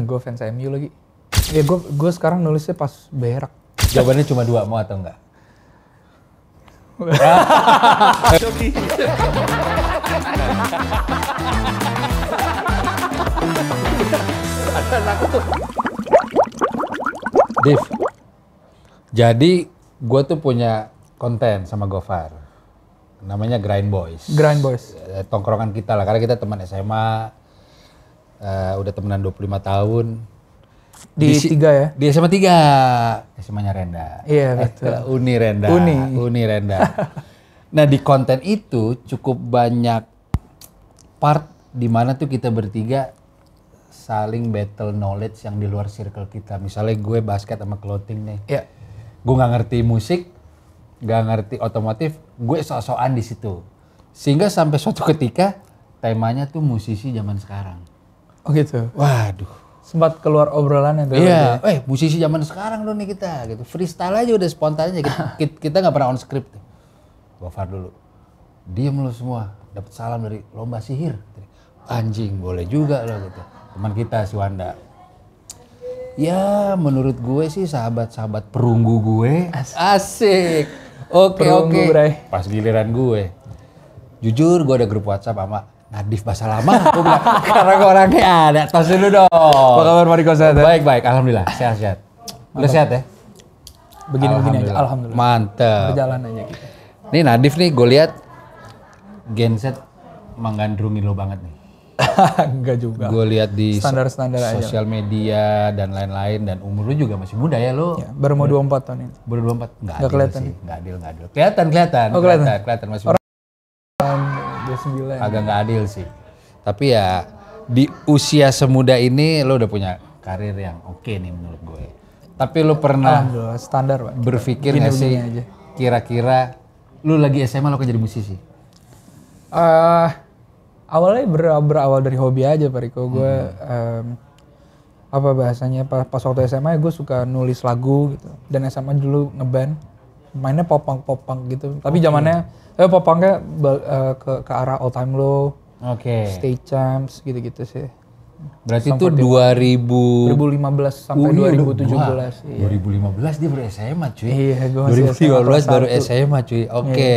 Gue fans MU lagi. Ya gue sekarang nulisnya pas berak. Jawabannya cuma 2, mau atau enggak? Div, jadi gue tuh punya konten sama Gofar, namanya Grind Boys. Grind Boys. Tongkrongan kita lah, karena kita teman SMA, udah temenan 25 tahun. Di 3 ya? Di SMA 3, SMA-nya Renda. Iya betul. Uni Renda. Uni Renda. Nah di konten itu cukup banyak part di mana tuh kita bertiga saling battle knowledge yang di luar circle kita. Misalnya gue basket sama clothing nih. Iya. Gue nggak ngerti musik, nggak ngerti otomotif, gue sok-sokan di situ. Sehingga sampai suatu ketika temanya tuh musisi zaman sekarang. Oh gitu. Waduh. Sempat keluar obrolan itu. Iya, musisi zaman sekarang loh nih kita gitu. Freestyle aja udah spontan aja. Kita nggak pernah on script. Gofar dulu. Diem lo semua. Dapat salam dari lomba sihir. Anjing, boleh juga lo gitu. Teman kita si Wanda. Ya, menurut gue sih sahabat-sahabat perunggu gue. Asik. Oke. Pas giliran gue. Jujur gue ada grup WhatsApp sama Nadif bahasa lama. Gue bilang, karena gue orangnya ada. Tos dulu dong. Apa kabar Mariko, sehat? Baik. Alhamdulillah. Sehat. Lu sehat ya? Begini-begini aja. Alhamdulillah. Mantep. Berjalan aja kita. Nih Nadif nih gue lihat genset menggandrungi lo banget nih. Enggak juga. Gue lihat di Standar-standar aja. sosial media dan lain-lain, dan umur lu juga masih muda ya lo. Ya, baru mau 24 tahun ini. Baru 24. Nggak kelihatan. sih. Nggak adil. Kelihatan. Oh, kelihatan masih muda. 29. Agak nggak adil sih. Tapi ya di usia semuda ini lo udah punya karir yang oke nih menurut gue. Tapi lo pernah Alhamdulillah, standar Pak. berpikir nggak sih aja. kira-kira lu lagi SMA lo kan jadi musisi? Awalnya berawal dari hobi aja Pak Riko. Gue apa bahasanya pas waktu SMA gue suka nulis lagu gitu. Dan SMA dulu ngeband, mainnya pop-punk gitu. Tapi zamannya pop-punknya ke arah All Time Low, Stay Champs gitu-gitu sih. Berarti itu 2015 sampai 2017. Iya. 2015 dia baru SMA cuy. Iya, gue masih 2015 baru SMA cuy. Oke.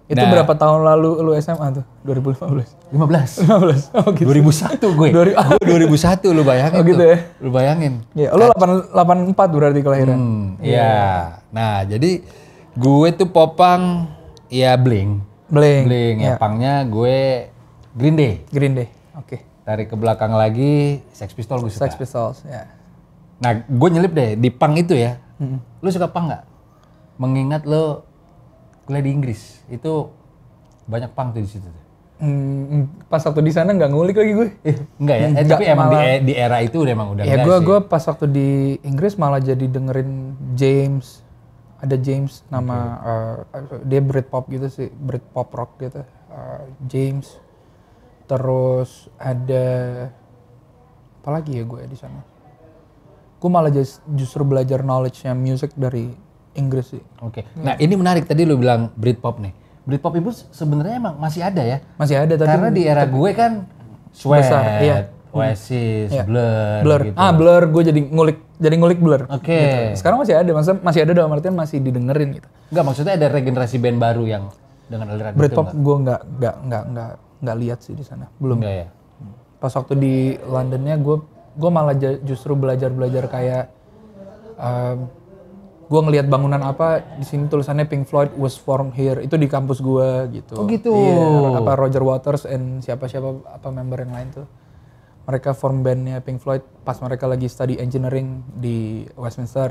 Itu berapa tahun lalu lu SMA tuh? 2015? 15. Oh gitu. 2001 gue. Gue 2001 lu bayangin gitu tuh. Ya? Lu bayangin. Iya, lu 84 berarti kelahiran. Iya. Nah, jadi gue tuh popang ya Blink. Ya, pangnya gue Green Day. Oke. Tarik ke belakang lagi Sex Pistols gue suka. Sex Pistols, ya. Nah, gue nyelip deh di pang itu ya. Lu suka pang nggak? Mengingat lo kuliah di Inggris, itu banyak pang tuh di situ. Pas waktu di sana nggak ngulik lagi gue. Enggak ya? Tapi emang di era itu emang udah ya, enggak sih. Gue pas waktu di Inggris malah jadi dengerin James. Ada James nama dia Britpop gitu sih, Britpop rock gitu. James. Terus ada apa lagi ya gue di sana? Gue malah justru belajar knowledge-nya music dari Inggris sih. Oke. Nah, ini menarik tadi lu bilang Britpop nih. Britpop itu sebenarnya emang masih ada ya? Masih ada tapi karena di era gue kan Sweat, iya. Oasis, Blur gitu. Blur gue jadi ngulik Blur. Oke. Gitu. Sekarang masih ada, masih ada dalam artian masih didengerin gitu. Enggak, maksudnya ada regenerasi band baru yang dengan aliran Britpop gue nggak lihat sih di sana. Belum. Enggak ya? Pas waktu di Londonnya gue malah justru belajar kayak gue ngelihat bangunan apa di sini tulisannya Pink Floyd was formed here, itu di kampus gue gitu. Oh gitu. Iya, apa Roger Waters and siapa apa member yang lain tuh. Mereka form bandnya Pink Floyd pas mereka lagi study engineering di Westminster,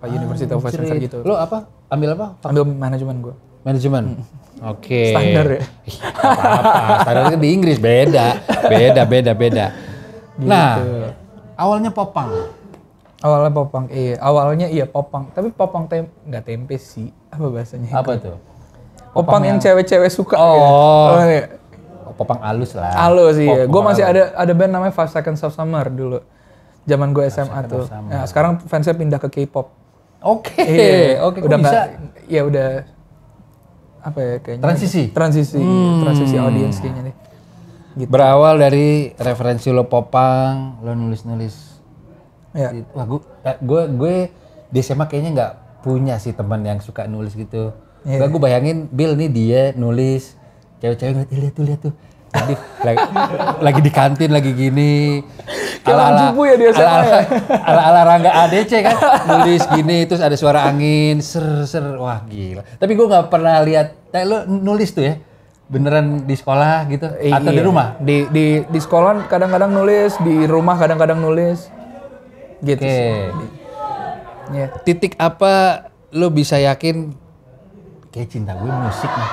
University of Westminster gitu. Lo apa? Ambil apa? Ambil manajemen gue. Manajemen. Oke. Standar ya. Apa? Standar kan di Inggris beda. Gitu. Nah, awalnya popang. Awalnya popang, awalnya popang. Tapi popang nggak tempe sih. Apa bahasanya? Apa tuh? Popang yang cewek-cewek suka. Oh. Popang halus lah. Halus sih. Gue masih ada band namanya 5 Seconds of Summer dulu. Zaman gue SMA tuh. Nah, sekarang fansnya pindah ke K-pop. Oke. Udah nggak. Ya udah. Apa ya kayaknya? Transisi Transisi audiens kayaknya nih. Gitu. Berawal dari referensi lo Popang, lo nulis-nulis. Ya. Wah, gue di SMA kayaknya nggak punya sih teman yang suka nulis gitu. Iya. Gue bayangin Bill nih dia nulis, cewek-cewek lihat tuh. Jadi lagi di kantin lagi gini. Kayak cupu ya di SMA ya. Ala Rangga ADC kan nulis gini terus ada suara angin ser wah gila. Tapi gue nggak pernah lihat. Lo nulis tuh ya? Beneran di sekolah gitu atau di rumah? Di sekolah kadang-kadang nulis, di rumah kadang-kadang nulis. Gitu. Oke. Iya. Titik apa lo bisa yakin kayak cinta gue musik nih?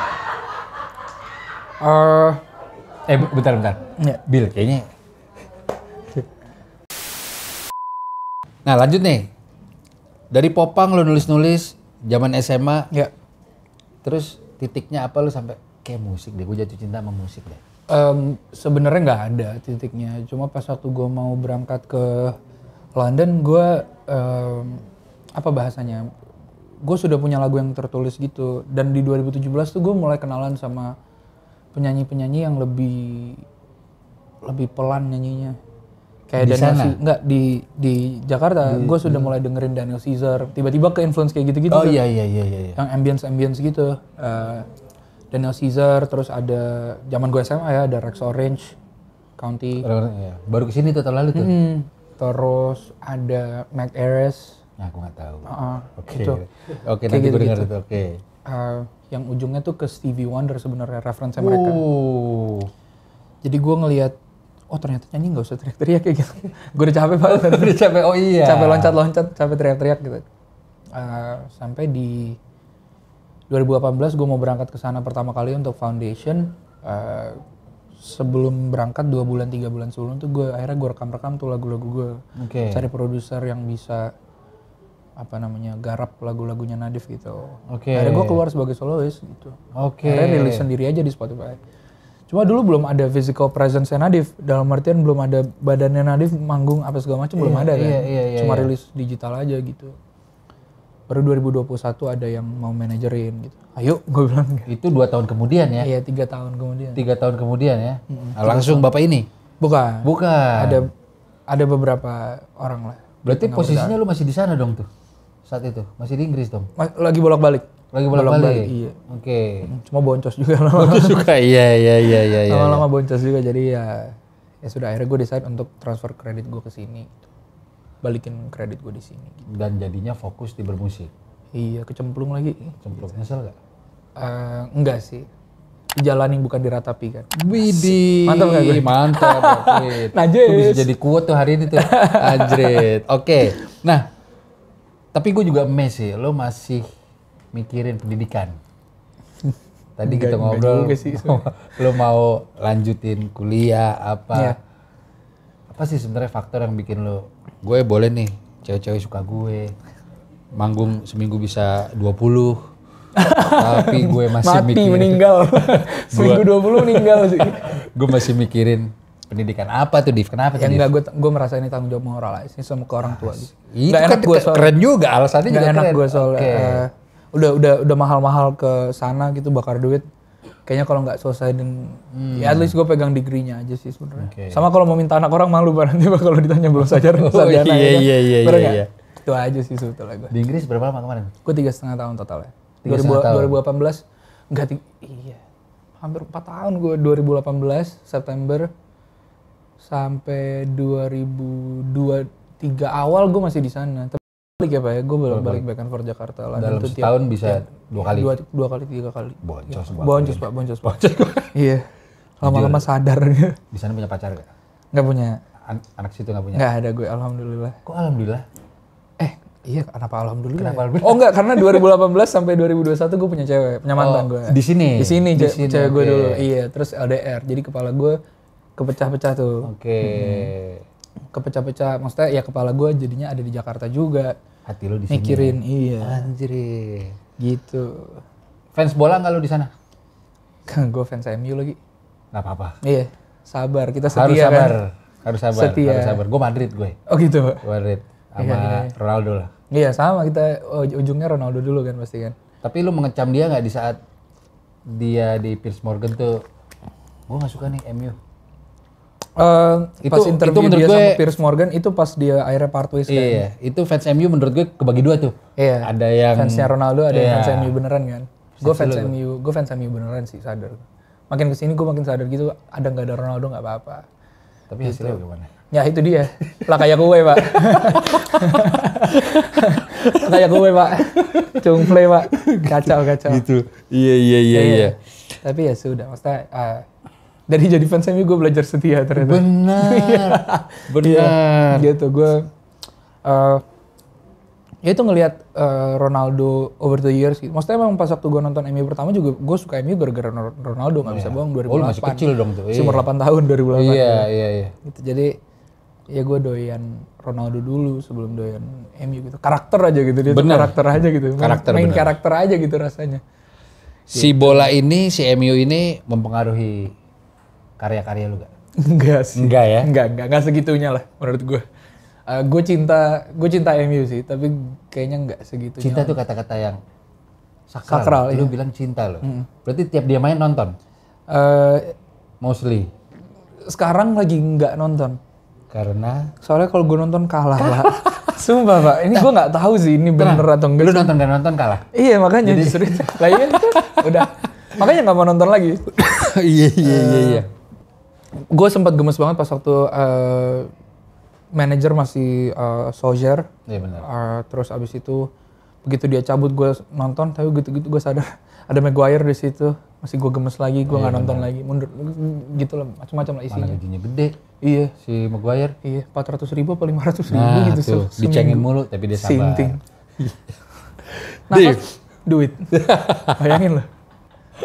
Bentar. Ya. Bill kayaknya. Nah lanjut nih. Dari Popang lo nulis-nulis zaman SMA. Ya. Terus titiknya apa lo sampai kayak musik deh, gue jatuh cinta sama musik deh. Sebenarnya nggak ada titiknya. Cuma pas waktu gue mau berangkat ke London, gue apa bahasanya? Gue sudah punya lagu yang tertulis gitu. Dan di 2017 tuh gue mulai kenalan sama penyanyi-penyanyi yang lebih pelan nyanyinya. Kayak Di Daniel sana? Enggak di Jakarta. Gue sudah mulai dengerin Daniel Caesar. Tiba-tiba ke influence kayak gitu-gitu. Oh tuh. iya. Yang ambience gitu. Daniel Caesar, terus ada zaman gue SMA ya, ada Rex Orange County. Iya. Baru kesini tuh tahun lalu tuh. Terus ada Mac Ayres. Nah aku nggak tahu. Oke. Itu. Oke, Kayak nanti gue gitu-gitu. dengar itu. Oke. Yang ujungnya tuh ke Stevie Wonder sebenarnya referensi mereka. Jadi gue ngelihat, oh ternyata nyanyi nggak usah teriak-teriak kayak gitu. Gue udah capek banget. Udah capek. Oh iya. Capek loncat-loncat, capek teriak-teriak gitu. Sampai di 2018 gue mau berangkat ke sana pertama kali untuk foundation. Sebelum berangkat 2 bulan 3 bulan sebelum tuh akhirnya gue rekam tuh lagu-lagu gue. Oke. Cari produser yang bisa garap lagu-lagunya Nadif gitu. Oke. Akhirnya gue keluar sebagai solois gitu. Oke. Akhirnya rilis sendiri aja di Spotify. Cuma dulu belum ada physical presence Nadif, dalam artian belum ada badannya Nadif manggung apa segala macam belum ada kan. Iya, Cuma rilis digital aja gitu. Baru 2021 ada yang mau manajerin gitu. Ayo gue bilang. Itu 2 tahun kemudian ya? Iya 3 tahun kemudian. 3 tahun kemudian ya? Langsung bapak ini? Bukan. Bukan. Ada beberapa orang lah. Berarti posisinya lu masih di sana dong tuh? Saat itu? Masih di Inggris dong? Lagi bolak-balik. Lagi bolak-balik? Iya. Oke. Cuma boncos juga Boncos juga, iya. Lama-lama boncos juga, jadi ya sudah akhirnya gue decide untuk transfer kredit gue ke sini. Gitu. Balikin kredit gue di sini. Gitu. Dan jadinya fokus di bermusik? Iya, kecemplung lagi. Cemplung, nyesel gak? Enggak sih. Dijalani bukan diratapi kan. Widih. Mantap gak gue? Mantap. Najis. Najis. Itu bisa jadi quote tuh hari ini tuh. Anjrit. Oke. Nah, tapi gue juga amazed sih, lo masih mikirin pendidikan. Tadi kita ngobrol, sih, lo mau lanjutin kuliah apa? Iya. Apa sih sebenarnya faktor yang bikin lo, gue boleh nih, cewek-cewek suka gue, manggung seminggu bisa 20, tapi gue masih Mati mikirin. meninggal. Seminggu 20 meninggal sih. Gue masih mikirin pendidikan apa tuh, Div? Kenapa Ya tuh, Div? enggak, gue merasa ini tanggung jawab moral aja sih sama ke orang tua gitu. Itu Nggak kan enak gue soal, keren juga, alasannya nggak juga enak keren. gue soal Oke. udah mahal-mahal ke sana gitu bakar duit. Kayaknya kalau nggak selesai dan ya at least gue pegang degree-nya aja sih sebenarnya. Oke. Sama kalau mau minta anak orang malu banget tiba kalau ditanya belum sarjana. Oh, iya, ya kan? iya. Bener nggak? Itu aja sih sebetulnya gue. Di Inggris berapa lama kemarin? Gue 3,5 tahun total ya. 3,5 tahun. 2018 enggak iya. Hampir 4 tahun gue 2018 September sampai 2023 awal gue masih di sana. Tapi balik ya Pak ya, gue balik back and forth Jakarta lah. Dalam setahun bisa 2 kali? 2 kali 3 kali. Boncos Ya. banget. Boncos Pak. Iya. Lama-lama sadar. Di sana punya pacar gak? Nggak punya. Anak situ gak punya? Nggak ada gue, alhamdulillah. Kok alhamdulillah? Iya, kenapa alhamdulillah? Kenapa ya? alhamdulillah? Oh enggak, karena 2018 sampai 2021 gue punya cewek, punya mantan gue. Di sini? Di sini cewek gue oke. dulu. Iya, terus LDR. Jadi kepala gue kepecah-pecah tuh. Oke. Kepecah-pecah, maksudnya ya kepala gue jadinya ada di Jakarta juga. Hati lo di sini. Mikirin, iya. Anjir. Gitu. Fans bola nggak lo di sana? Gue fans MU lagi. Nggak apa-apa. Iya, sabar. Kita Harus setia sabar. kan. Harus sabar. Setia. Harus sabar. Gue Madrid gue. Oh gitu, Pak. Gue Madrid. Sama Ronaldo lah. Iya, sama kita ujungnya Ronaldo dulu kan pasti kan. Tapi lu mengecam dia nggak di saat dia di Piers Morgan tuh? Gue nggak suka nih MU. Pas interview menurut dia gue, sama Piers Morgan itu pas dia akhirnya part ways kan. iya, itu fans MU menurut gue kebagi dua tuh. Iya. Ada yang Fansnya Ronaldo, ada yang iya. fans MU beneran kan. Gue fans MU beneran sih, sadar. Makin kesini gue makin sadar gitu, ada nggak ada Ronaldo nggak apa-apa. Tapi hasilnya gimana? Ya itu dia, lah kayak gue pak. Kayak gue pak, cumple pak, kacau. Gitu. Iya. Tapi ya sudah, maksudnya dari jadi fans MU gue belajar setia ternyata. Benar. Gitu gue, ya itu ngelihat Ronaldo over the years gitu. Maksudnya emang pas waktu gue nonton MU pertama juga gue suka MU gara-gara Ronaldo, nggak bisa bohong 2008. Oh, lu masih kecil dong tuh. Umur 8 tahun 2008. Iya. Gitu. Jadi ya gue doyan Ronaldo dulu sebelum doyan MU gitu. Karakter aja gitu dia. Tuh karakter aja gitu. Main karakter aja gitu rasanya. Si bola ini, si MU ini mempengaruhi karya-karya lu gak? Enggak sih. Enggak ya? Enggak segitunya lah menurut gue. Gue cinta MU sih, tapi kayaknya enggak segitunya. Cinta tuh kata-kata yang sakral. Lu bilang cinta loh. Berarti tiap dia main nonton? Mostly. Sekarang lagi enggak nonton. Karena? Soalnya kalau gue nonton kalah pak. Sumpah pak, ini gue nggak tahu sih ini bener atau enggak. Lu nonton dan nonton kalah? Iya makanya justru itu. Lah iya udah. Makanya nggak mau nonton lagi. Iya. Gue sempat gemes banget pas waktu manajer masih Solskjaer. Iya benar. Terus abis itu begitu dia cabut gue nonton, tapi gitu-gitu gue sadar ada Maguire di situ. Masih gue gemes lagi, gue nggak nonton lagi. Mundur gitu lah, macam-macam lah isinya. Mana gajinya gede. Iya. Si Maguire. Iya, 400.000 apa 500.000 nah, gitu. Tuh, dicengin mulu tapi dia sabar. Sinting. Nah, duit. Bayangin loh.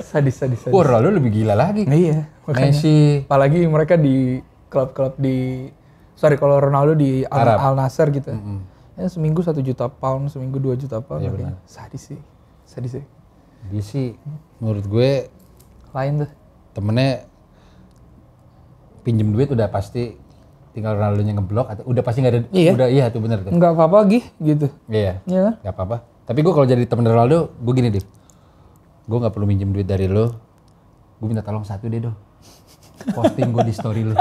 Sadis. Wah, Ronaldo lebih gila lagi. Iya, makanya. Messi. Apalagi mereka di klub-klub kalau Ronaldo di Al Nassr gitu. Ya seminggu 1 juta pound, seminggu 2 juta pound. Iya benar. Sadis sih. Dia sih menurut gue Lain tuh. temennya pinjem duit udah pasti tinggal Ronaldo-nya ngeblok atau udah pasti nggak ada. Iya. Udah iya tuh benar tuh. Enggak apa-apa gitu. Iya. Iya. Gak apa-apa. Tapi gue kalau jadi temen Ronaldo, gue gini deh. Gue nggak perlu minjem duit dari lo. Gue minta tolong satu deh do. Posting gue di story lo.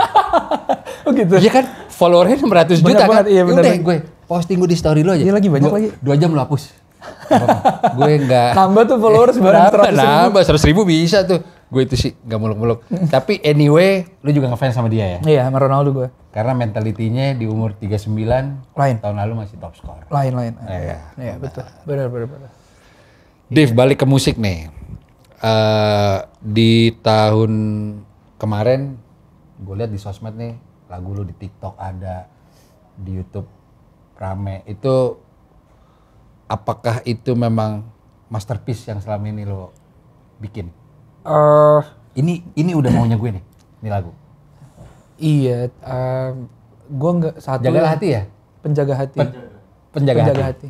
Oh gitu. Iya kan followernya 600 juta kan. Iya benar. Udah gue posting gue di story lo aja. Iya lagi banyak lagi. 2 jam lo hapus. Gue nggak. Nambah tuh followers bareng 100.000. Nambah 100.000 bisa tuh. Gue itu sih nggak muluk-muluk. Tapi anyway, lu juga ngefans sama dia ya? Iya, sama Ronaldo gue. Karena mentalitinya di umur 39 lain. Tahun lalu masih top score. Lain. Iya, betul. Benar. Div, balik ke musik nih. Di tahun kemarin gue lihat di sosmed nih lagu lu di TikTok ada, di YouTube rame. Itu apakah itu memang masterpiece yang selama ini lo bikin? Ini udah maunya gue nih, ini lagu. Iya, gue nggak satu. Jaga hati ya? Penjaga hati. Penjaga hati.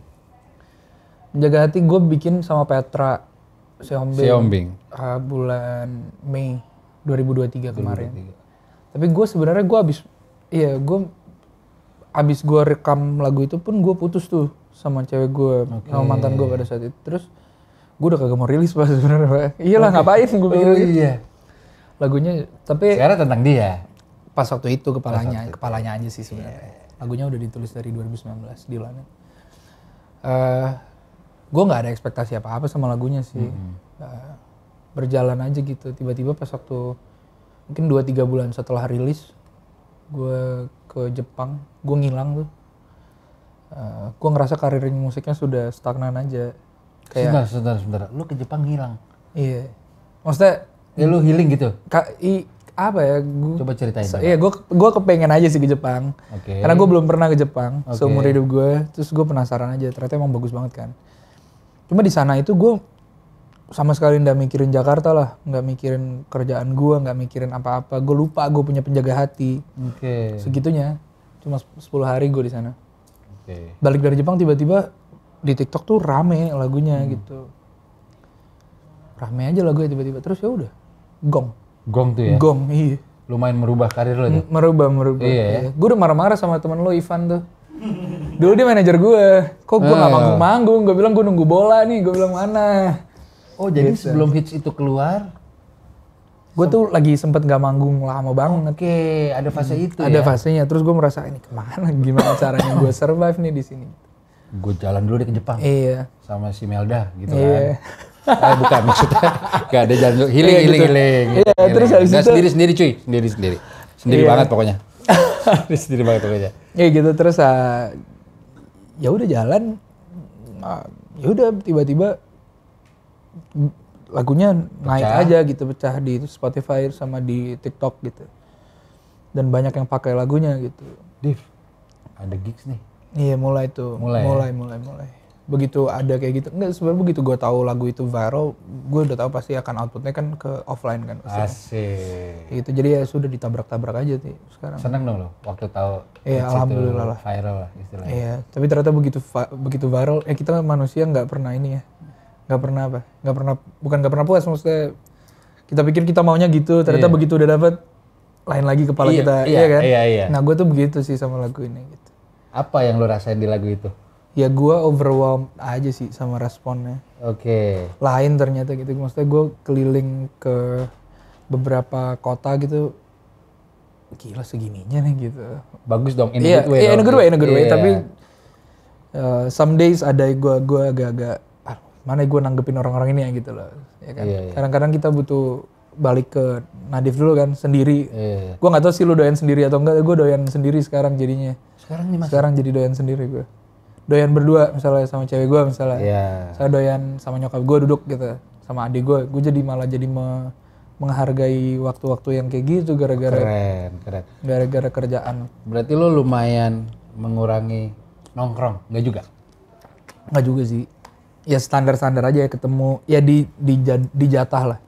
Penjaga hati gue bikin sama Petra Siombing. Bulan Mei 2023 kemarin. Tapi gue sebenarnya abis gue rekam lagu itu pun gue putus tuh sama cewek gue, sama mantan gue pada saat itu. Terus gue udah kagak mau rilis pas sebenarnya. Iyalah ngapain gue bikin iya. Lagunya, tapi sekarang tentang dia. Pas waktu itu kepalanya aja sih sebenarnya. Lagunya udah ditulis dari 2019 di Lana. Gue nggak ada ekspektasi apa-apa sama lagunya sih. Berjalan aja gitu. Tiba-tiba pas waktu mungkin 2-3 bulan setelah rilis, gue ke Jepang, gue ngilang tuh. Gue ngerasa karir musiknya sudah stagnan aja. Kayak, Sebentar. Lu ke Jepang ngilang? Iya. Maksudnya lu healing gitu? Apa ya? Coba ceritain. Iya, gue kepengen aja sih ke Jepang. Karena gue belum pernah ke Jepang seumur hidup gue. Terus gue penasaran aja. Ternyata emang bagus banget kan. Cuma di sana itu gue sama sekali nggak mikirin Jakarta lah, nggak mikirin kerjaan gue, nggak mikirin apa-apa. Gue lupa gue punya penjaga hati. Segitunya. Cuma 10 hari gue di sana. Balik dari Jepang tiba-tiba di TikTok tuh rame lagunya gitu. Rame aja lagunya tiba-tiba. Terus ya udah, gong tuh ya? Gong, iya. Lumayan merubah karir lo tuh? Merubah. Iya. Gue udah marah-marah sama temen lo Ivan tuh. Dulu dia manajer gue. Kok gue gak manggung-manggung? Gue bilang gue nunggu bola nih. Gue bilang mana? Oh jadi sebelum hits itu keluar, Gue tuh lagi sempet gak manggung lama banget. Oke, ada fase itu Ada ya. fasenya, terus gue merasa ini kemana, gimana caranya gue survive nih di sini. Gue jalan dulu deh ke Jepang Iya. sama si Melda gitu Iya. kan. Bukan maksudnya. Gak ada jalan dulu. Healing. Iya, terus habis Nggak, itu- sendiri cuy. Sendiri Iya. banget pokoknya. Sendiri banget pokoknya. Ya gitu terus ya udah jalan, ya udah tiba-tiba lagunya naik aja gitu, pecah di Spotify sama di TikTok gitu. Dan banyak yang pakai lagunya gitu. Div, ada gigs nih. Iya mulai tuh, Mulai begitu ada kayak gitu, enggak sebenarnya begitu gue tahu lagu itu viral, gue udah tahu pasti akan outputnya kan ke offline kan pasti. Asik. Gitu, jadi ya sudah ditabrak-tabrak aja sih sekarang. Seneng dong lo waktu tahu Iya, hits itu alhamdulillah lah. viral lah istilahnya. Iya, tapi ternyata begitu viral, kita manusia nggak pernah ini ya, nggak pernah puas, maksudnya kita pikir kita maunya gitu, ternyata begitu udah dapet lain lagi kepala Iya, kita, iya, kan? iya. Nah gue tuh begitu sih sama lagu ini gitu. Apa yang lo rasain di lagu itu? Ya gue overwhelmed aja sih sama responnya. Oke. Lain ternyata gitu, maksudnya gue keliling ke beberapa kota gitu, gila segininya nih gitu. Bagus dong, in a Iya, good way. iya, in a good way, Iya. tapi some days ada gue agak-agak mana gue nanggepin orang-orang ini ya gitu loh, ya kan. Iya, iya. Kadang-kadang kita butuh balik ke Nadif dulu kan, sendiri. Iya. Gue nggak tahu sih lu doyan sendiri atau enggak, gue doyan sendiri sekarang jadinya. Sekarang nih mas. Sekarang jadi doyan sendiri gue. Doyan berdua misalnya sama cewek gue misalnya. Iya. Saya doyan sama nyokap gue duduk gitu, sama adik gue. Gue jadi malah jadi menghargai waktu-waktu yang kayak gitu gara-gara Keren. kerjaan. Berarti lo lumayan mengurangi nongkrong, nggak juga? Nggak juga sih. Ya standar-standar aja ya, ketemu ya di jatah lah.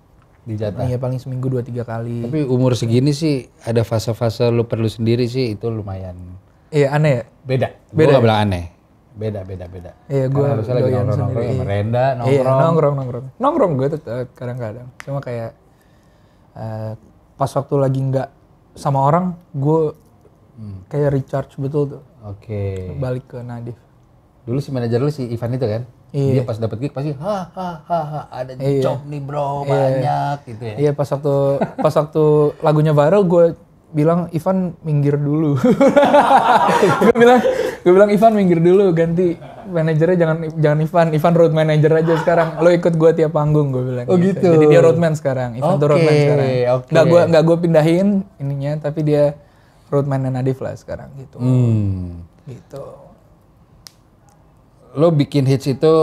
Di jatah. Iya paling seminggu 2-3 kali. Tapi umur segini sih ada fase-fase lo perlu sendiri sih, itu lumayan Iya aneh ya. beda. Gue nggak bilang aneh. Beda. Iya gue Harusnya lagi doyan nongkrong sendiri. ya merenda, Iya nongkrong. nongkrong gue tetap kadang-kadang. Cuma kayak pas waktu lagi nggak sama orang, gue kayak recharge betul tuh. Oke. Balik ke Nadif. Dulu si manajer lu si Ivan itu kan? Iya. Dia pas dapet gig pasti ada job nih bro, banyak gitu ya. Iya pas waktu lagunya viral gue bilang Ivan minggir dulu. gue bilang Ivan minggir dulu, ganti manajernya jangan Ivan road manager aja sekarang. Lo ikut gue tiap panggung, gue bilang. Oh gitu. Jadi dia roadman sekarang, Ivan tuh roadman sekarang. Oke. Nggak gue pindahin ininya, tapi dia roadman Nadif lah sekarang gitu. Gitu. Lo bikin hits itu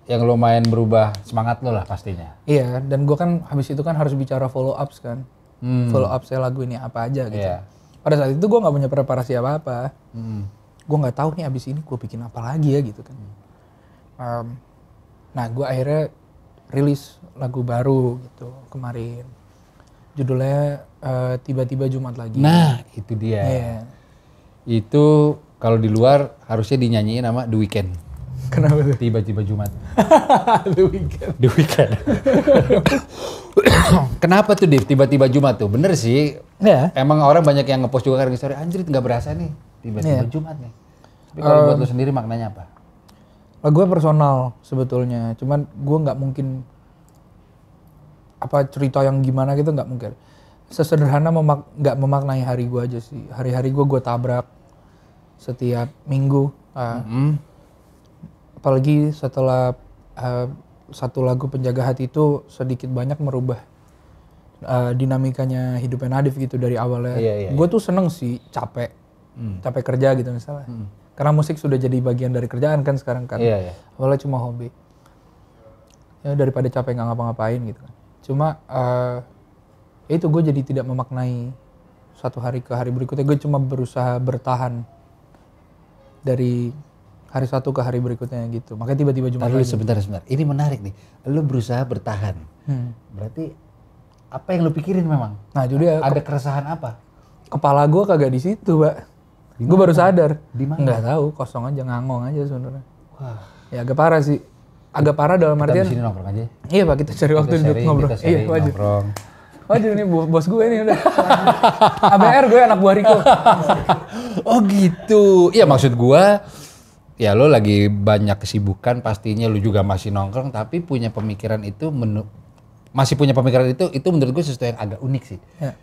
yang lumayan berubah semangat lo lah pastinya. Iya, dan gue kan habis itu kan harus bicara follow ups kan. Follow up saya lagu ini apa aja gitu. Iya. Pada saat itu gue nggak punya preparasi apa-apa. Gue nggak tahu nih abis ini gue bikin apa lagi ya gitu kan. Nah gue akhirnya rilis lagu baru gitu kemarin. Judulnya Tiba-tiba Jumat Lagi. Nah itu dia. Iya. Itu kalau di luar harusnya dinyanyiin sama The Weeknd. Kenapa tuh? Tiba-tiba Jumat. The Weeknd. The Weeknd. Kenapa tuh Div tiba-tiba Jumat tuh? Bener sih. Ya. Emang orang banyak yang ngepost juga karena story, anjir nggak berasa nih tiba-tiba Jumat nih. Tapi kalau buat lo sendiri maknanya apa? Lagunya personal sebetulnya. Cuman gue nggak mungkin apa cerita yang gimana gitu nggak mungkin. Sesederhana nggak memaknai hari gue aja sih. Hari-hari gue tabrak setiap minggu. Apalagi setelah satu lagu Penjaga Hati itu sedikit banyak merubah dinamikanya hidupnya Nadif gitu dari awalnya. Gue tuh seneng sih capek kerja gitu misalnya. Karena musik sudah jadi bagian dari kerjaan kan sekarang kan. Awalnya cuma hobi. Ya daripada capek nggak ngapa-ngapain gitu kan. Cuma ya itu gue jadi tidak memaknai satu hari ke hari berikutnya. Gue cuma berusaha bertahan dari hari satu ke hari berikutnya gitu. Makanya tiba-tiba Jumat lagi. Sebentar. Ini menarik nih. Lu berusaha bertahan. Berarti apa yang lu pikirin memang? Nah itu dia. Ada keresahan apa? Kepala gue kagak di situ, Pak. Gue baru sadar. Di mana? Nggak tahu, kosong aja, ngangong aja sebenarnya. Wah. Ya agak parah sih. Agak parah dalam Kita artian. di sini nongkrong aja. Iya Pak, kita cari waktu duduk ngobrol. Iya wajib. Nongkrong. Wajib nih bos gue ini udah. ABR gue anak buah Riko. Oh gitu. Iya maksud gua ya lo lagi banyak kesibukan pastinya lu juga masih nongkrong tapi punya pemikiran itu masih punya pemikiran itu menurut gue sesuatu yang agak unik sih. Ya.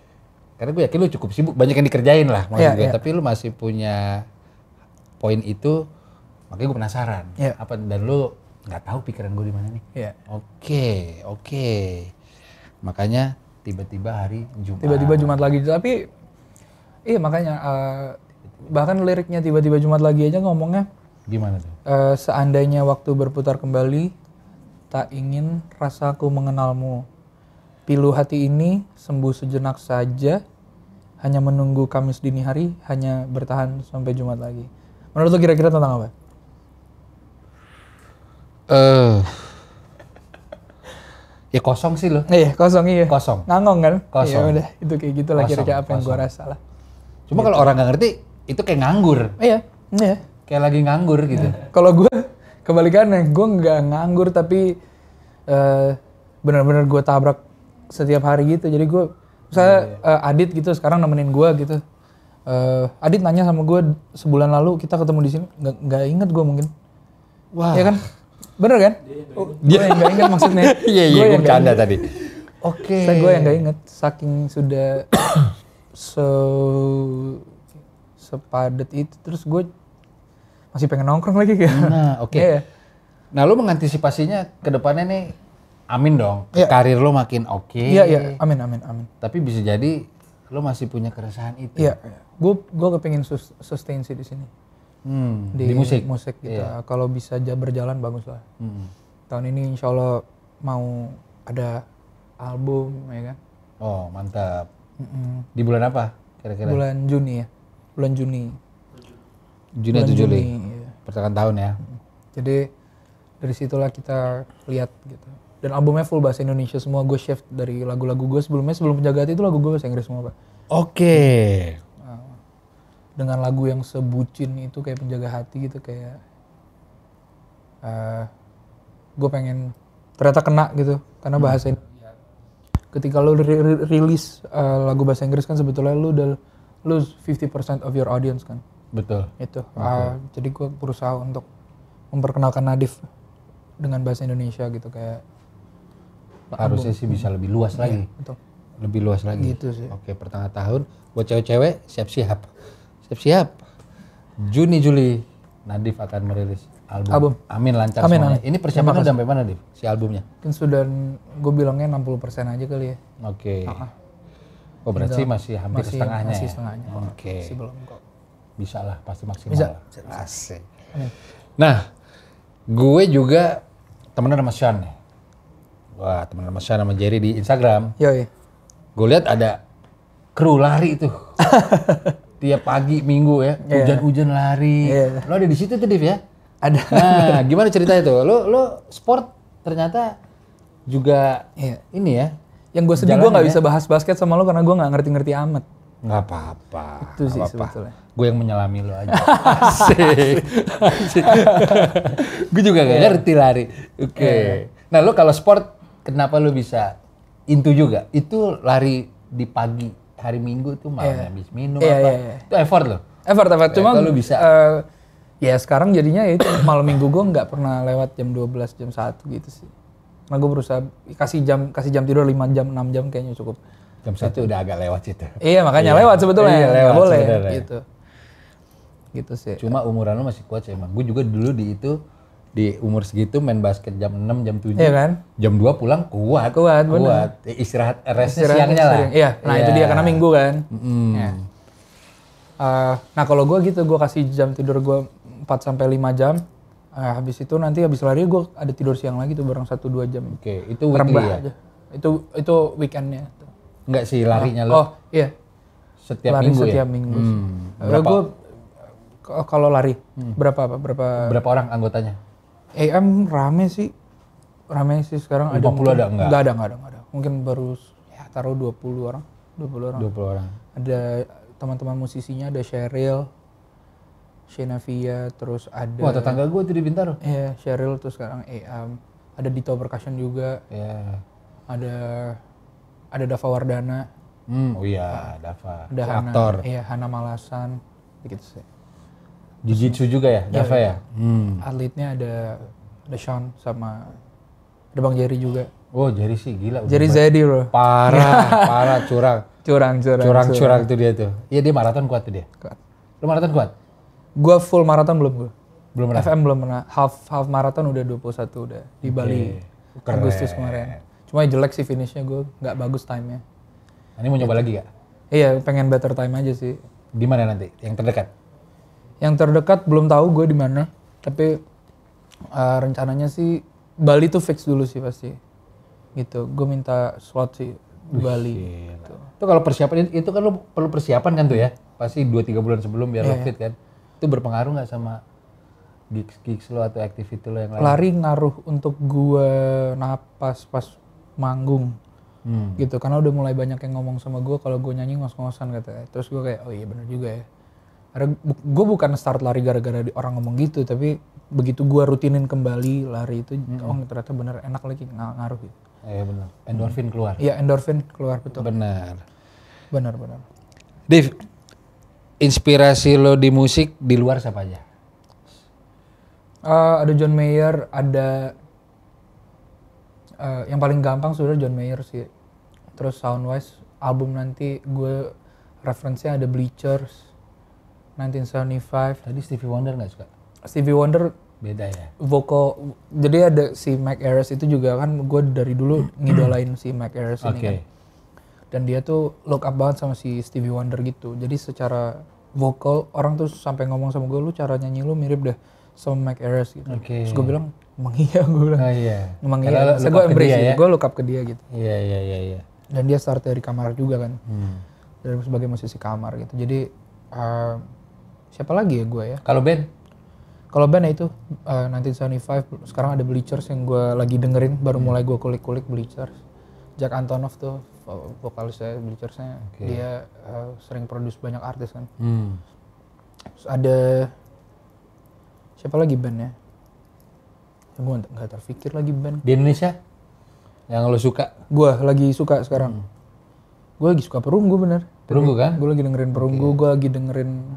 Karena gue yakin lu cukup sibuk, banyak yang dikerjain lah maksud Iya, gue. iya. Tapi lu masih punya poin itu, makanya gue penasaran. Iya. Apa dan lu nggak tahu pikiran gue di mana nih? Iya. Oke. Makanya tiba-tiba hari Jumat. Tiba-tiba Jumat lagi, tapi iya makanya bahkan liriknya tiba-tiba Jumat lagi aja ngomongnya Gimana tuh? seandainya waktu berputar kembali, tak ingin rasaku mengenalmu. Pilu hati ini sembuh sejenak saja, hanya menunggu Kamis dini hari, hanya bertahan sampai Jumat lagi. Menurut lo kira-kira tentang apa? Ya kosong sih lo. Iya, kosong iya. Kosong. Ngangong kan? Kosong. Iya udah, itu kayak gitulah Kosong, kira-kira apa yang gua kosong. rasa lah. Cuma kalau orang nggak ngerti, itu kayak nganggur. Iya, iya. Kayak lagi nganggur gitu. Kalau gue kebalikannya, gue nggak nganggur tapi benar-benar gue tabrak setiap hari gitu. Jadi gue, misalnya Adit gitu sekarang nemenin gue gitu. Adit nanya sama gue sebulan lalu kita ketemu di sini, nggak inget gue mungkin. Wah. Ya kan? Bener kan? Gue yang nggak inget maksudnya. Iya, Gua gue yang nggak bercanda inget. tadi. Oke. Gue yang nggak inget, saking sudah sepadet itu, terus gue masih pengen nongkrong lagi kayak. Nah, oke. Iya. Nah, lu mengantisipasinya ke depannya nih, amin dong. Iya. Karir lu makin oke. Iya, iya, amin. Tapi bisa jadi lu masih punya keresahan itu. Iya, gue kepingin sustain sih di sini. Di musik. Musik gitu. Iya. Kalau bisa berjalan bagus lah. Hmm. Tahun ini insya Allah mau ada album, ya kan? Oh, mantap. Di bulan apa kira-kira? Bulan Juni ya. Bulan Juni. Juni bulan atau Juli? Iya. Pertengahan tahun ya. Jadi dari situlah kita lihat gitu. Dan albumnya full bahasa Indonesia semua. Gue shift dari lagu-lagu gue sebelum Penjaga Hati itu lagu gue bahasa Inggris semua, Pak. Oke. Dengan lagu yang sebucin itu kayak Penjaga Hati gitu, kayak gue pengen ternyata kena gitu karena bahasa Indonesia. Ketika lu rilis lagu bahasa Inggris kan sebetulnya lu udah lose 50% of your audience kan. Betul. Itu jadi gue berusaha untuk memperkenalkan Nadif dengan bahasa Indonesia gitu, kayak Harusnya sih bisa lebih luas lagi. betul. Lebih luas lagi. Gitu sih. Oke, pertengahan tahun buat cewek-cewek siap-siap. Siap-siap. Juni Juli Nadif akan merilis album. Amin lancar Amin, semuanya. amin. Ini persiapannya udah sampai mana, Dif? Si albumnya? Mungkin sudah gue bilangnya 60% aja kali ya. Oke. Oh, berarti masih hampir setengahnya masih ya? setengahnya. Oke. Masih belum kok. Bisa lah, pasti maksimal. Bisa. Lah. Asik. Nah, gue juga temenan sama Sean nih. Wah, temenan sama Sean sama Jerry di Instagram. Yoi. Gue lihat ada kru lari tuh. Tiap pagi minggu ya, hujan-hujan lari. Iya. Lo ada di situ tuh, Div ya? Ada. Nah, gimana ceritanya tuh? Lo sport ternyata juga Iya. ini ya? Yang gue sedih gue Jalanin nggak ya? bisa bahas basket sama lo karena gue nggak ngerti-ngerti amat. Nggak apa-apa. Itu sih nggak apa-apa. sebetulnya. Gue yang menyelami lo aja. Asik. Gue juga gak ngerti lari. Oke. Nah, lo kalau sport kenapa lo bisa into juga? Itu lari di pagi hari Minggu tuh malam habis minum Iya, apa? iya. Itu effort lo. Effort. Cuma kalau bisa. ya sekarang jadinya ya itu malam minggu gue nggak pernah lewat jam 12, jam 1 gitu sih. Nah gue berusaha kasih jam tidur 5 jam, 6 jam kayaknya cukup. Jam 1 udah agak lewat situ. Iya makanya lewat sebetulnya. Iya, Nggak lewat boleh sebenarnya. gitu. Gitu sih. Cuma umuran lo masih kuat sih emang. Gue juga dulu di umur segitu main basket jam 6, jam 7. Iya kan? Jam 2 pulang kuat. Bener. Istirahat restnya siangnya lah. Iya, nah itu dia karena minggu kan. Mm. Ya. Nah kalau gue gitu, gue kasih jam tidur gue 4-5 jam. Habis itu nanti habis lari gue ada tidur siang lagi tuh bareng 1-2 jam. Oke, itu weekly Rebah ya? aja. Itu weekendnya. Enggak sih larinya lo Oh iya. setiap Lari minggu setiap ya? minggu sih. Berapa? Gue kalau lari berapa Berapa orang anggotanya? AM rame sih sekarang 50 ada enggak? Enggak ada. Mungkin baru ya taruh 20 orang. 20 orang. Ada teman-teman musisinya, ada Cheryl, Shenavia, terus ada Wah, tetangga gue tuh di Bintaro. Iya, Cheryl tuh sekarang AM. Ada Dito Percussion juga. Ya. Ada Dava Wardana, Oh iya, Dava. ada Si Hana, aktor. iya Hana Malasan, gitu sih. Jiu-jitsu juga ya, Dava ya? Atletnya ada Sean sama Ada Bang Jerry juga. Oh, Jerry sih gila. Jerry Zedi bro. Parah, curang. Curang itu dia tuh. Iya dia maraton kuat tuh dia. Kuat. Lu maraton kuat? Gua full maraton belum gue. Belum pernah. FM belum pernah. Half maraton udah 21 udah di Bali. Keren. Agustus kemarin. Cuma jelek sih finishnya gue, nggak bagus time-nya. Ini mau nyoba lagi gak? Iya, pengen better time aja sih. Di mana nanti? Yang terdekat? Yang terdekat belum tahu gue di mana, tapi rencananya sih Bali tuh fix dulu sih pasti. Gitu. Gue minta slot sih di Bali. Gitu. Itu kalau persiapan itu kan lo perlu persiapan kan tuh ya? Pasti 2-3 bulan sebelum biar lo fit kan? Itu berpengaruh nggak sama gigs lo atau activity lo yang lain? Lari ngaruh untuk gue napas pas manggung. Gitu, karena udah mulai banyak yang ngomong sama gue kalau gue nyanyi ngos-ngosan katanya. Terus gue kayak, oh iya bener juga ya. Karena gue bukan start lari gara-gara orang ngomong gitu, tapi begitu gue rutinin kembali lari itu, oh ternyata bener enak lagi ngaruh gitu. Iya benar. Endorfin keluar. Iya endorfin keluar betul. Benar. Benar. Div, inspirasi lo di musik di luar siapa aja? Ada John Mayer, ada yang paling gampang sudah John Mayer sih. Terus Soundwise, album nanti gue referensinya ada Bleachers, 1975. Tadi Stevie Wonder nggak suka? Stevie Wonder Beda ya? vokal, jadi ada si Mike Ayres itu juga kan gue dari dulu ngidolain si Mike Ayres ini kan. Dan dia tuh look up banget sama si Stevie Wonder gitu. Jadi secara vokal orang tuh sampai ngomong sama gue, lu cara nyanyi lu mirip deh sama Mike Ayres gitu. Terus gue bilang, emang iya gue bilang. Emang iya. Saya gue embrace ya? Gue look up ke dia gitu. Iya. Dan dia start dari kamar juga kan. Dari sebagai musisi kamar gitu. Jadi siapa lagi ya gue ya? Kalau band? Kalau band ya itu 1975, sekarang ada Bleachers yang gue lagi dengerin, baru mulai gue kulik-kulik Bleachers. Jack Antonoff tuh vokalis saya Bleachersnya, dia sering produce banyak artis kan. Terus ada siapa lagi bandnya? Gue nggak terpikir lagi band. Di Indonesia? Yang lo suka? Gue lagi suka sekarang. Gue lagi suka Perunggu bener. Perunggu kan? Gue lagi dengerin Perunggu, gue lagi dengerin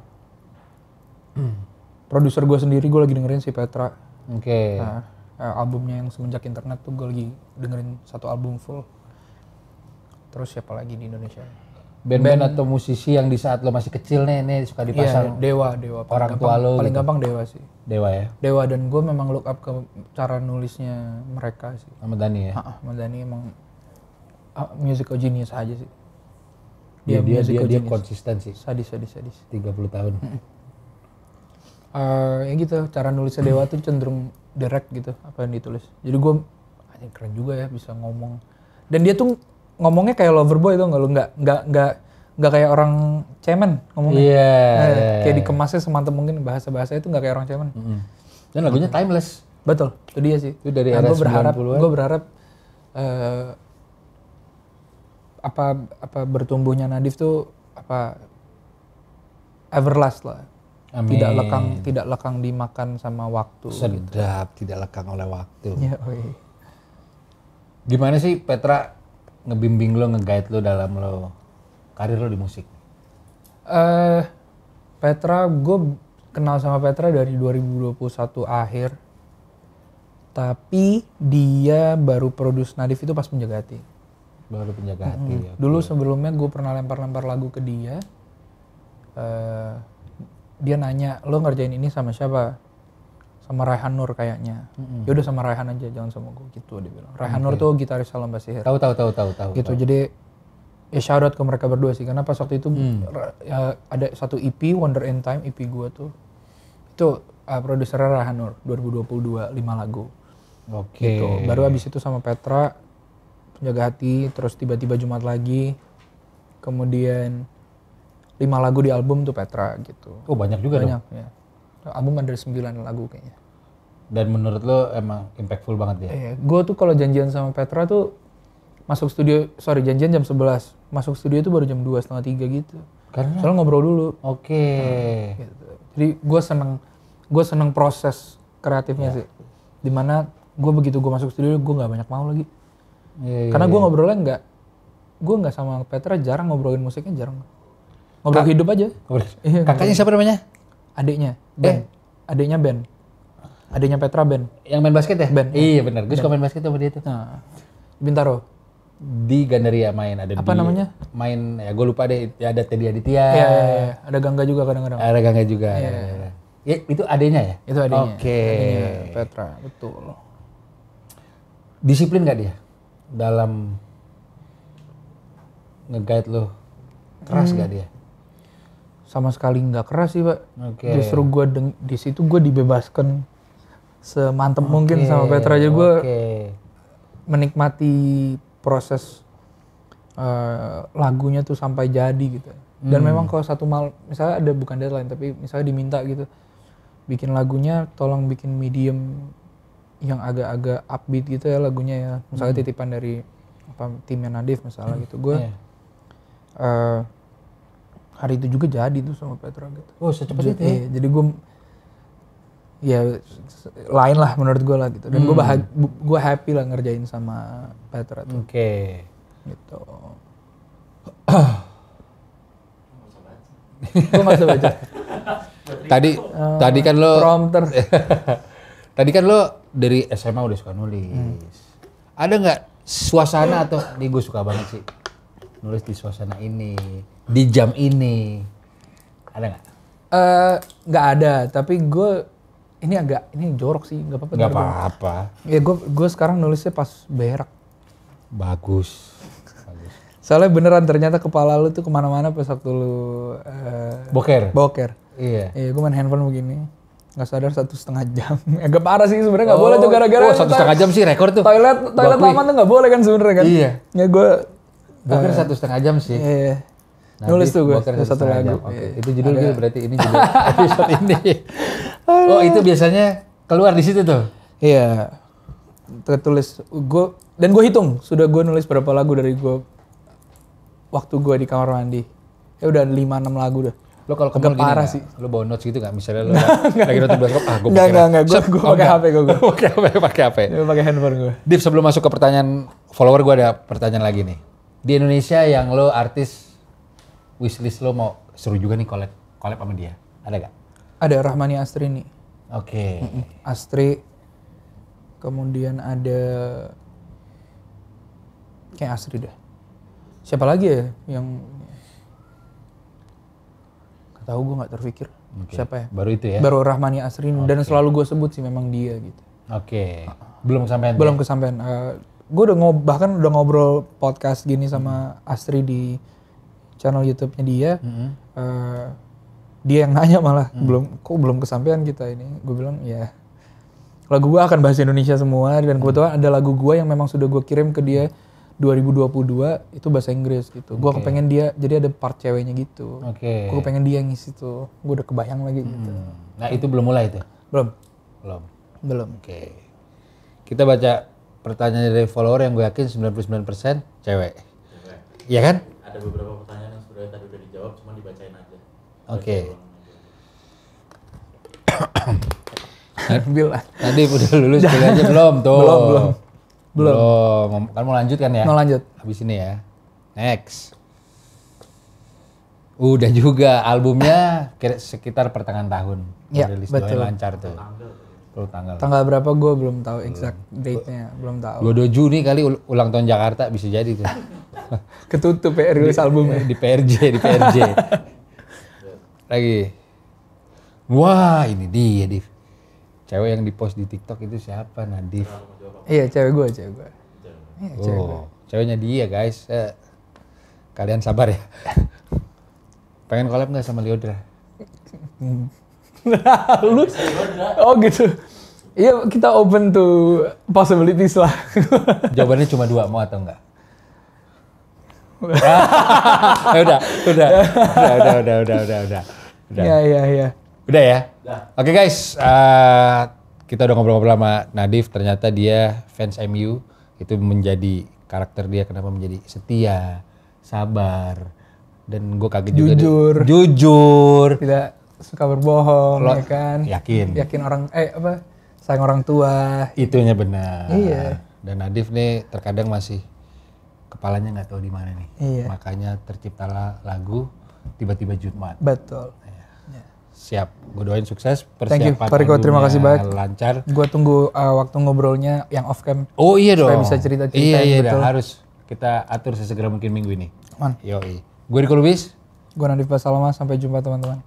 produser gue sendiri, gue lagi dengerin si Petra. Nah, albumnya yang Semenjak Internet tuh gue lagi dengerin satu album full. Terus siapa lagi di Indonesia? Band-band atau musisi yang di saat lo masih kecil nih suka dipasang? Dewa. Orang tua lo paling gitu. gampang Dewa sih. Dewa ya? Dewa, dan gue memang look up ke cara nulisnya mereka sih. Ahmad Dhani ya? Ahmad Dhani emang musical genius aja sih. Dia konsisten sih. Sadis. 30 tahun. Ya gitu, cara nulisnya Dewa tuh cenderung direct gitu apa yang ditulis. Jadi gue keren juga ya bisa ngomong. Dan dia tuh ngomongnya kayak Loverboy tuh nggak kayak orang cemen ngomongnya. Kayak dikemasnya semantap mungkin, bahasa-bahasa itu nggak kayak orang cemen. Dan lagunya timeless. Betul, itu dia sih. Itu dari era 90-an. Gue berharap apa bertumbuhnya Nadif tuh everlast lah. Amin. Tidak lekang dimakan sama waktu. Sedap, gitu. Tidak lekang oleh waktu. Ya, gimana sih Petra ngebimbing lo, nge-guide lo dalam lo karir lo di musik? Petra, gue kenal sama Petra dari 2021 akhir. Tapi dia baru produce Nadif itu pas Penjaga Hati. Baru Penjaga Hati. Ya. Dulu sebelumnya gue pernah lempar-lempar lagu ke dia. Dia nanya, lo ngerjain ini sama siapa? Sama Raihan Nur kayaknya. Ya udah sama Raihan aja, jangan sama gue gitu dia bilang. Raihan Nur tuh gitaris Salam Basihir. Tahu. Gitu. Jadi ya shout out ke mereka berdua sih, karena pas waktu itu ya, ada satu EP Wonder in Time, EP gue tuh. Itu produsernya Raihan Nur 2022 5 lagu. Gitu. Baru abis itu sama Petra Penjaga Hati, terus tiba-tiba Jumat lagi. Kemudian 5 lagu di album tuh Petra gitu. Oh banyak juga dong? Banyak ya. Album ada 9 lagu kayaknya. Dan menurut lo emang impactful banget ya? Iya, gue tuh kalau janjian sama Petra tuh masuk studio, janjian jam 11. Masuk studio tuh baru jam 2, setengah 3 gitu. Karena? Soalnya ngobrol dulu. Gitu. Jadi gue seneng proses kreatifnya sih. Dimana gue begitu gue masuk studio gue nggak banyak mau lagi. Karena gue ngobrolnya gue nggak sama Petra jarang ngobrolin musiknya, jarang. Ngobrol hidup aja. Kakaknya siapa namanya? Adiknya Ben. Adiknya Ben. Adanya Petra Ben. Yang main basket ya? Ben. Iya benar. Gue suka main basket sama dia tuh. Nah, Bintaro. Di Gandaria main ada Apa namanya? Main ya gue lupa deh. Ya, ada Teddy Aditya. Iya. Ada Gangga juga kadang-kadang. Ada Gangga juga. Ya, itu adanya ya? Itu adanya. Oke. Adanya Petra, betul. Disiplin gak dia dalam nge-guide lo? Keras gak dia? Sama sekali nggak keras sih, Pak. Oke. Justru gue di situ gue dibebaskan semantep mungkin sama Petra aja. Gue menikmati proses lagunya tuh sampai jadi gitu. Dan memang kalau satu misalnya ada bukan deadline tapi misalnya diminta gitu bikin lagunya, tolong bikin medium yang agak-agak upbeat gitu ya lagunya ya. Misalnya titipan dari timnya Nadif misalnya gitu. Gue hari itu juga jadi tuh sama Petra gitu. Oh secepat itu ya? Iya, jadi gue ya lain lah menurut gue lah gitu. Dan gue happy lah ngerjain sama Petra tuh. Oke. Gitu. Gue gak bisa baca. Tadi kan lo prompter. Tadi kan lo dari SMA udah suka nulis. Ada nggak suasana atau nih gue suka banget sih nulis di suasana ini, di jam ini, ada nggak? Nggak ada, tapi gue ini jorok sih, nggak apa-apa. Nggak apa-apa. Ya gue sekarang nulisnya pas berak. Bagus. Soalnya beneran ternyata kepala lu tuh kemana-mana pas waktu lu boker. Iya. Iya, gue main handphone begini. Nggak sadar 1,5 jam. Agak parah sih sebenarnya, nggak boleh tuh gara-gara. 1,5 jam sih rekor tuh. Toilet lama tuh nggak boleh kan sebenarnya kan. Iya. Ya gue boker 1,5 jam sih. Iya. Nanti Nulis tuh gue satu 1,5 lagu. jam. Oke. Itu judulnya berarti ini judul episode ini. Oh itu biasanya keluar di situ tuh. Iya. Tertulis dan gue hitung sudah gue nulis berapa lagu dari gue waktu gue di kamar mandi. Ya udah 5-6 lagu dah. Lo kalau agak parah sih. Lo bawa notes gitu nggak? Misalnya lo lagi nonton bioskop, gue gue pakai HP gue. Pakai HP. Gue pakai handphone gue. Div, sebelum masuk ke pertanyaan follower, gue ada pertanyaan lagi nih. Di Indonesia yang lo artis wishlist lo mau seru juga nih collab sama dia, ada gak? Ada Rahmani Astri nih. Oke. Astri. Kemudian ada kayak Astri dah. Siapa lagi ya yang tahu gue nggak terpikir. Siapa ya? Baru itu ya? Baru Rahmani Asri dan selalu gue sebut sih memang dia gitu. Oke. Belum kesampaian? Belum kesampaian. Gue udah bahkan udah ngobrol podcast gini sama Astri di channel YouTube-nya dia. Dia yang nanya malah belum kesampaian kita ini. Gue bilang ya lagu gue akan bahasa Indonesia semua dan kebetulan ada lagu gue yang memang sudah gue kirim ke dia 2022 itu bahasa Inggris gitu. Gue kepengen dia, jadi ada part ceweknya gitu. Oke. Gue pengen dia ngisi tuh. Gue udah kebayang lagi gitu. Nah itu belum mulai tuh? Belum. Oke. Kita baca pertanyaan dari follower yang gue yakin 99% cewek. Iya kan? Ada beberapa pertanyaan yang sebenarnya tadi udah dijawab, cuma dibacain aja. Oke. Tadi udah lulus kuliahnya belum tuh? Belum. Kan mau lanjut kan ya? Mau lanjut. Habis ini ya. Next. Udah juga albumnya sekitar pertengahan tahun. Iya, betul. Lancar tuh. Tanggal. Tanggal berapa gue belum tahu exact date-nya, belum tahu. 22 Juni kali ulang tahun Jakarta bisa jadi tuh. Ketutup ya rilis albumnya. Di PRJ. Lagi. Wah, ini dia, Div. Cewek yang dipost di TikTok itu siapa, Nadif? Iya, cewek gue. Iya, ceweknya dia, guys. Kalian sabar ya. Pengen collab nggak sama Liodra? Lu? Oh gitu. Iya, kita open to possibilities lah. Jawabannya cuma 2, mau atau enggak? Udah. Iya. Udah ya? Oke guys, kita udah ngobrol-ngobrol sama Nadif, ternyata dia fans MU, itu menjadi karakter dia kenapa menjadi setia, sabar, dan gue kaget juga. Jujur. Tidak suka berbohong, ya kan? Yakin orang, sayang orang tua. Itunya benar. Iya. Dan Nadif nih terkadang masih kepalanya nggak tahu di mana nih. Iya. Makanya terciptalah lagu Tiba-tiba Jumat. Betul. Siap, gue doain sukses. Thank you, Persiapan Pak Riko, terima kasih albumnya banyak. lancar. Gue tunggu waktu ngobrolnya yang off cam. Oh iya dong. Supaya bisa cerita-cerita Iya yang betul. harus kita atur sesegera mungkin minggu ini. Man. Yoi. Gue Riko Lubis. Gue Nadif Basalama, sampai jumpa teman-teman.